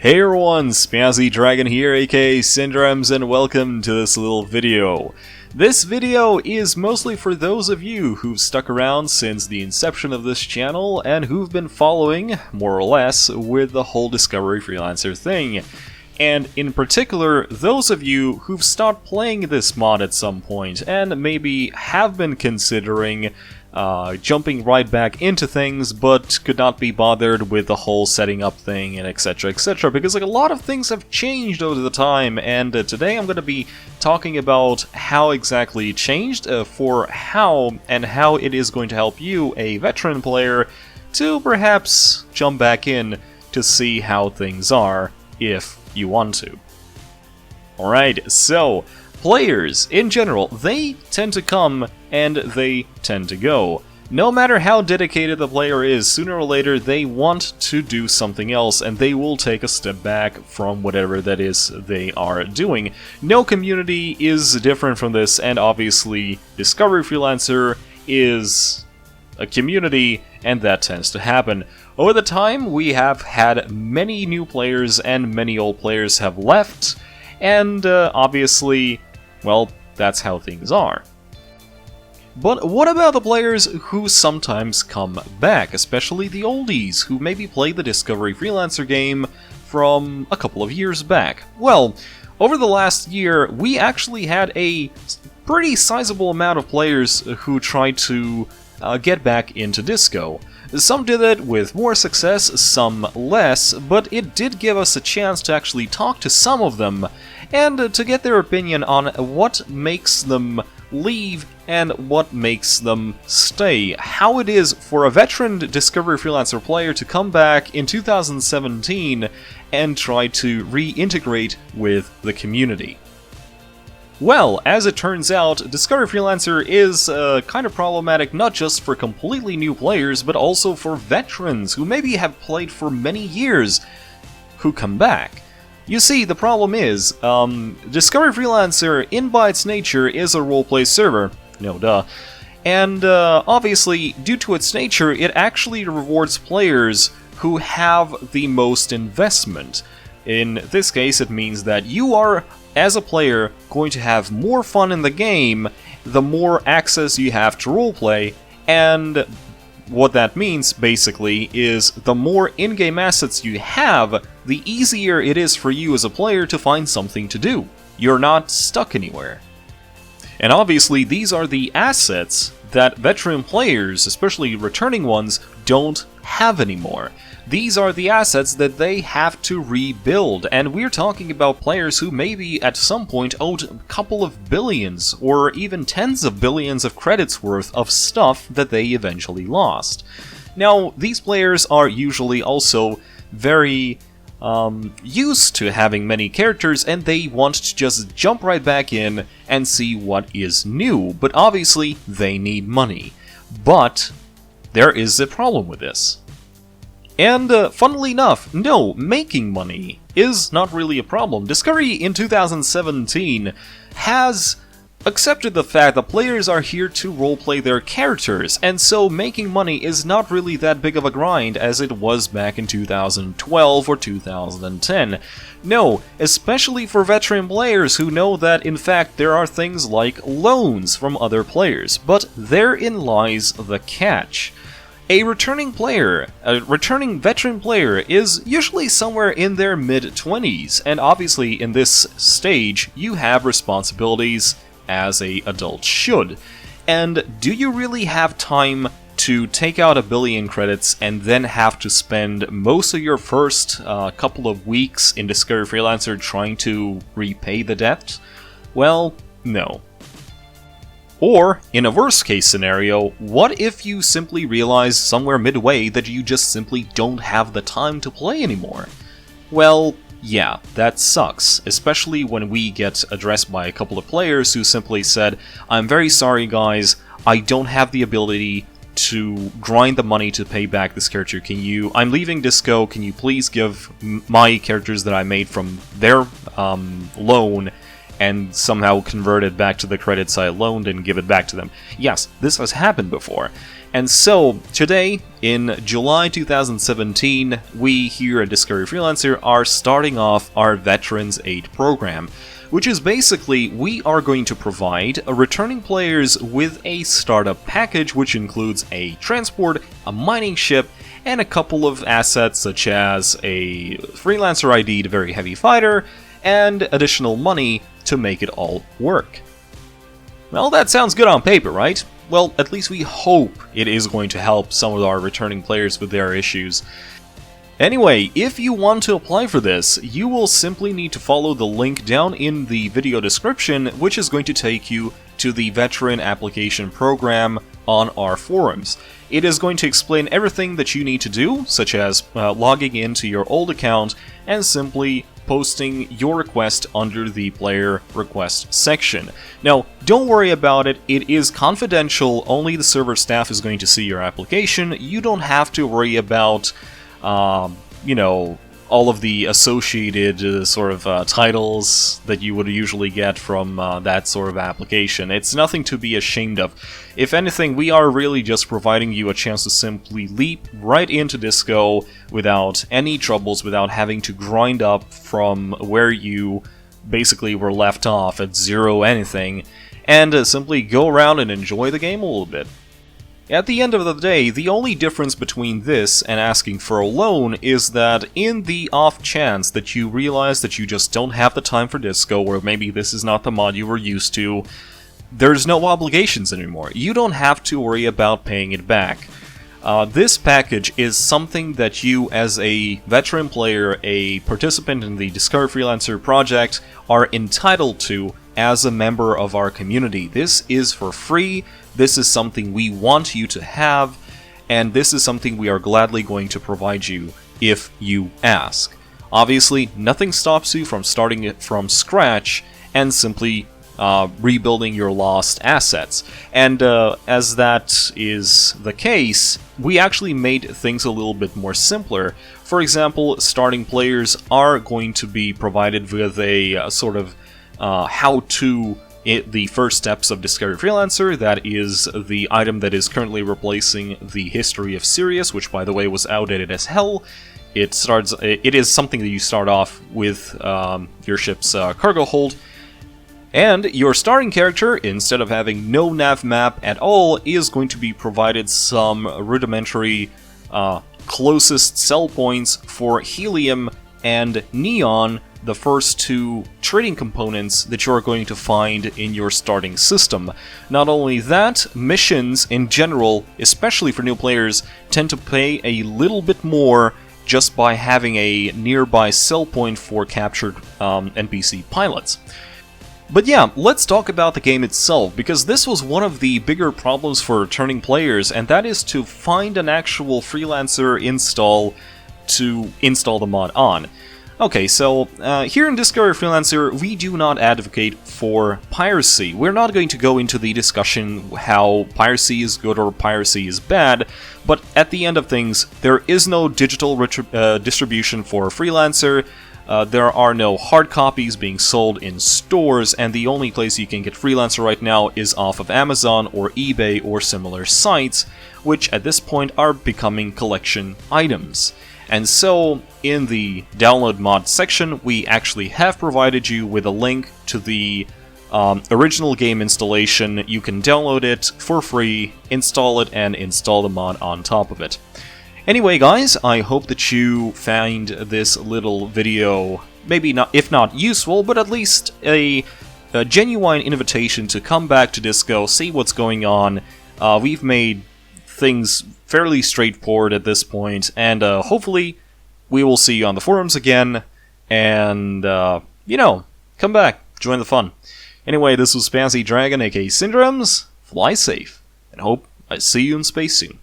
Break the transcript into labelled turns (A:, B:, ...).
A: Hey everyone, Spazzy Dragon here, aka Syndromes, and welcome to this little video. This video is mostly for those of you who've stuck around since the inception of this channel and who've been following, more or less, with the whole Discovery Freelancer thing. And in particular, those of you who've stopped playing this mod at some point and maybe have been considering jumping right back into things, but could not be bothered with the whole setting up thing and etc, because like a lot of things have changed over the time, and today I'm going to be talking about how exactly it changed, for how it is going to help you, a veteran player, to perhaps jump back in to see how things are, if you want to. Alright, so players, in general, they tend to come and they tend to go. No matter how dedicated the player is, sooner or later they want to do something else and they will take a step back from whatever that is they are doing. No community is different from this, and obviously Discovery Freelancer is a community, and that tends to happen. Over the time, we have had many new players and many old players have left, and obviously, well, that's how things are. But what about the players who sometimes come back, especially the oldies, who maybe played the Discovery Freelancer game from a couple of years back? Well, over the last year, we actually had a pretty sizable amount of players who tried to get back into Disco. Some did it with more success, some less, but it did give us a chance to actually talk to some of them, and to get their opinion on what makes them leave and what makes them stay. How it is for a veteran Discovery Freelancer player to come back in 2017 and try to reintegrate with the community. Well, as it turns out, Discovery Freelancer is kind of problematic not just for completely new players, but also for veterans who maybe have played for many years who come back. You see, the problem is, Discovery Freelancer, in by its nature, is a roleplay server. No duh. And obviously, due to its nature, it actually rewards players who have the most investment. In this case, it means that you are, as a player, going to have more fun in the game the more access you have to roleplay, and what that means, basically, is the more in-game assets you have, the easier it is for you as a player to find something to do. You're not stuck anywhere. And obviously, these are the assets that veteran players, especially returning ones, don't have anymore. These are the assets that they have to rebuild, and we're talking about players who maybe at some point owed a couple of billions or even tens of billions of credits worth of stuff that they eventually lost. Now, these players are usually also very used to having many characters, and they want to just jump right back in and see what is new, but obviously they need money. But there is a problem with this. And funnily enough, no, making money is not really a problem. Discovery in 2017 has accepted the fact that players are here to roleplay their characters, and so making money is not really that big of a grind as it was back in 2012 or 2010. No, especially for veteran players who know that in fact there are things like loans from other players, but therein lies the catch. A returning veteran player is usually somewhere in their mid-20s, and obviously in this stage you have responsibilities as an adult should. And do you really have time to take out 1 billion credits and then have to spend most of your first couple of weeks in Discovery Freelancer trying to repay the debt? Well, no. Or, in a worst case scenario, what if you simply realize somewhere midway that you just simply don't have the time to play anymore? Well, yeah, that sucks, especially when we get addressed by a couple of players who simply said, "I'm very sorry guys, I don't have the ability to grind the money to pay back this character. I'm leaving Disco, can you please give my characters that I made from their loan and somehow convert it back to the credits I loaned and give it back to them." Yes, this has happened before. And so, today, in July 2017, we here at Discovery Freelancer are starting off our Veterans Aid program, which is basically we are going to provide returning players with a startup package which includes a transport, a mining ship, and a couple of assets such as a Freelancer ID'd very heavy fighter, and additional money to make it all work. Well, that sounds good on paper, right? Well, at least we hope it is going to help some of our returning players with their issues. Anyway, if you want to apply for this, you will simply need to follow the link down in the video description, which is going to take you to the Veteran Application Program on our forums. It is going to explain everything that you need to do, such as logging into your old account and simply posting your request under the player request section. Now, don't worry about it, it is confidential, only the server staff is going to see your application. You don't have to worry about you know, all of the associated sort of titles that you would usually get from that sort of application. It's nothing to be ashamed of. If anything, we are really just providing you a chance to simply leap right into Disco without any troubles, without having to grind up from where you basically were left off at zero anything, and simply go around and enjoy the game a little bit. At the end of the day, the only difference between this and asking for a loan is that in the off chance that you realize that you just don't have the time for Disco, or maybe this is not the mod you were used to, there's no obligations anymore. You don't have to worry about paying it back. This package is something that you, as a veteran player, a participant in the Discovery Freelancer project, are entitled to as a member of our community. This is for free, this is something we want you to have, and this is something we are gladly going to provide you if you ask. Obviously, nothing stops you from starting it from scratch and simply rebuilding your lost assets. And as that is the case, we actually made things a little bit more simpler. For example, starting players are going to be provided with a sort of how-to, the first steps of Discovery Freelancer. That is the item that is currently replacing the History of Sirius, which by the way was outdated as hell. It is something that you start off with your ship's cargo hold. And your starting character, instead of having no nav map at all, is going to be provided some rudimentary closest sell points for helium and neon, the first two trading components that you are going to find in your starting system. Not only that, missions in general, especially for new players, tend to pay a little bit more just by having a nearby sell point for captured NPC pilots. But yeah, let's talk about the game itself, because this was one of the bigger problems for returning players, and that is to find an actual Freelancer install to install the mod on. Okay, so here in Discovery Freelancer, we do not advocate for piracy. We're not going to go into the discussion how piracy is good or piracy is bad, but at the end of things, there is no digital distribution for Freelancer. There are no hard copies being sold in stores, and the only place you can get Freelancer right now is off of Amazon or eBay or similar sites, which at this point are becoming collection items. And so, in the download mod section, we actually have provided you with a link to the original game installation. You can download it for free, install it, and install the mod on top of it. Anyway, guys, I hope that you find this little video, maybe not, if not useful, but at least a genuine invitation to come back to Disco, see what's going on. We've made things fairly straightforward at this point, and hopefully we will see you on the forums again, and, you know, come back, join the fun. Anyway, this was Fancy Dragon, aka Syndromes. Fly safe, and hope I see you in space soon.